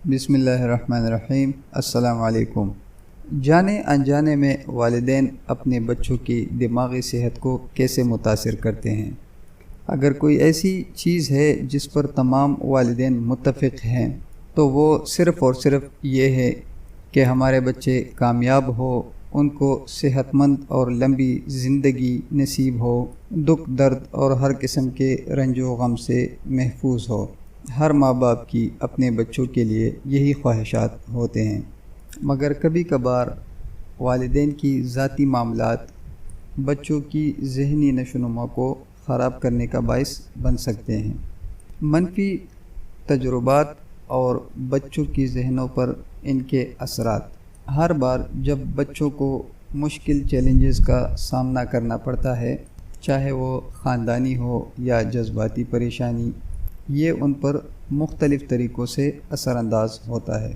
بسم اللہ الرحمن الرحیم۔ السلام علیکم۔ جانے انجانے میں والدین اپنے بچوں کی دماغی صحت کو کیسے متاثر کرتے ہیں؟ اگر کوئی ایسی چیز ہے جس پر تمام والدین متفق ہیں تو وہ صرف اور صرف یہ ہے کہ ہمارے بچے کامیاب ہو، ان کو صحت مند اور لمبی زندگی نصیب ہو، دکھ درد اور ہر قسم کے رنج و غم سے محفوظ ہو۔ ہر ماں باپ کی اپنے بچوں کے لیے یہی خواہشات ہوتے ہیں، مگر کبھی کبھار والدین کی ذاتی معاملات بچوں کی ذہنی نشوونما کو خراب کرنے کا باعث بن سکتے ہیں۔ منفی تجربات اور بچوں کی ذہنوں پر ان کے اثرات۔ ہر بار جب بچوں کو مشکل چیلنجز کا سامنا کرنا پڑتا ہے، چاہے وہ خاندانی ہو یا جذباتی پریشانی، یہ ان پر مختلف طریقوں سے اثر انداز ہوتا ہے۔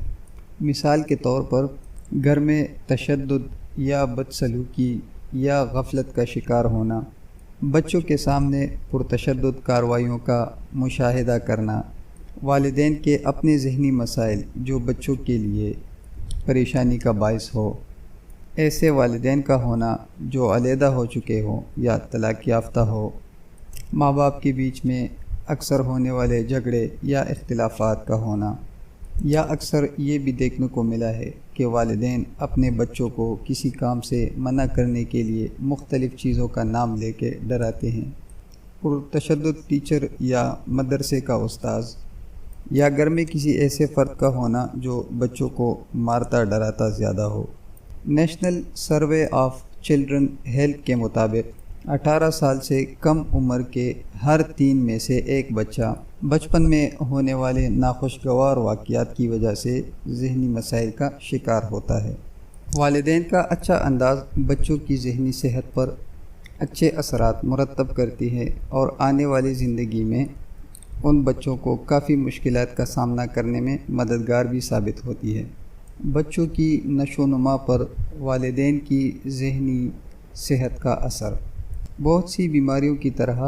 مثال کے طور پر گھر میں تشدد یا بدسلوکی یا غفلت کا شکار ہونا، بچوں کے سامنے پرتشدد کارروائیوں کا مشاہدہ کرنا، والدین کے اپنے ذہنی مسائل جو بچوں کے لیے پریشانی کا باعث ہو، ایسے والدین کا ہونا جو علیحدہ ہو چکے ہوں یا طلاق یافتہ ہو، ماں باپ کے بیچ میں اکثر ہونے والے جھگڑے یا اختلافات کا ہونا، یا اکثر یہ بھی دیکھنے کو ملا ہے کہ والدین اپنے بچوں کو کسی کام سے منع کرنے کے لیے مختلف چیزوں کا نام لے کے ڈراتے ہیں۔ پرتشدد ٹیچر یا مدرسے کا استاذ، یا گھر میں کسی ایسے فرد کا ہونا جو بچوں کو مارتا ڈراتا زیادہ ہو۔ National survey of children health کے مطابق 18 سال سے کم عمر کے ہر 3 میں سے ایک بچہ بچپن میں ہونے والے ناخوشگوار واقعات کی وجہ سے ذہنی مسائل کا شکار ہوتا ہے۔ والدین کا اچھا انداز بچوں کی ذہنی صحت پر اچھے اثرات مرتب کرتی ہے اور آنے والی زندگی میں ان بچوں کو کافی مشکلات کا سامنا کرنے میں مددگار بھی ثابت ہوتی ہے۔ بچوں کی نشو و نما پر والدین کی ذہنی صحت کا اثر۔ بہت سی بیماریوں کی طرح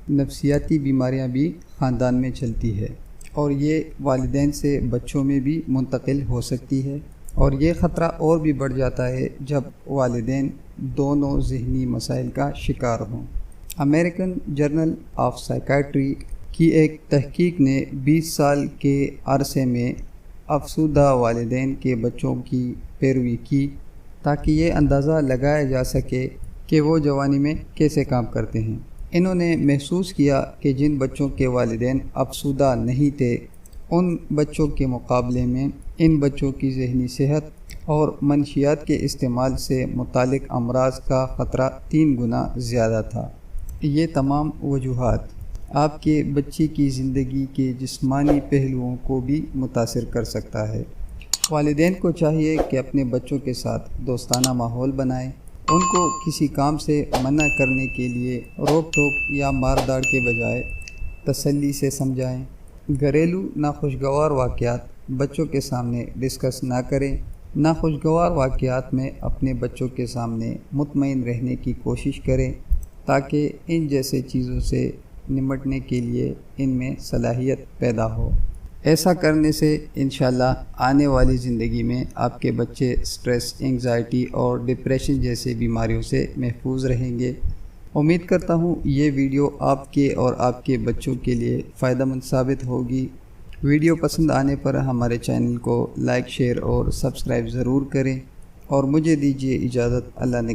نفسیاتی بیماریاں بھی خاندان میں چلتی ہے، اور یہ والدین سے بچوں میں بھی منتقل ہو سکتی ہے، اور یہ خطرہ اور بھی بڑھ جاتا ہے جب والدین دونوں ذہنی مسائل کا شکار ہوں۔ امریکن جرنل آف سائیکائٹری کی ایک تحقیق نے 20 سال کے عرصے میں افسردہ والدین کے بچوں کی پیروی کی تاکہ یہ اندازہ لگایا جا سکے کہ وہ جوانی میں کیسے کام کرتے ہیں۔ انہوں نے محسوس کیا کہ جن بچوں کے والدین افسردہ نہیں تھے، ان بچوں کے مقابلے میں ان بچوں کی ذہنی صحت اور منشیات کے استعمال سے متعلق امراض کا خطرہ 3 گنا زیادہ تھا۔ یہ تمام وجوہات آپ کے بچے کی زندگی کے جسمانی پہلوؤں کو بھی متاثر کر سکتا ہے۔ والدین کو چاہیے کہ اپنے بچوں کے ساتھ دوستانہ ماحول بنائیں، ان کو کسی کام سے منع کرنے کے لیے روک ٹوک یا مار داڑ کے بجائے تسلی سے سمجھائیں۔ گھریلو ناخوشگوار واقعات بچوں کے سامنے ڈسکس نہ کریں۔ ناخوشگوار واقعات میں اپنے بچوں کے سامنے مطمئن رہنے کی کوشش کریں تاکہ ان جیسے چیزوں سے نمٹنے کے لیے ان میں صلاحیت پیدا ہو۔ ایسا کرنے سے انشاءاللہ آنے والی زندگی میں آپ کے بچے سٹریس، انگزائٹی اور ڈپریشن جیسے بیماریوں سے محفوظ رہیں گے۔ امید کرتا ہوں یہ ویڈیو آپ کے اور آپ کے بچوں کے لیے فائدہ مند ثابت ہوگی۔ ویڈیو پسند آنے پر ہمارے چینل کو لائک، شیئر اور سبسکرائب ضرور کریں، اور مجھے دیجیے اجازت۔ اللہ نے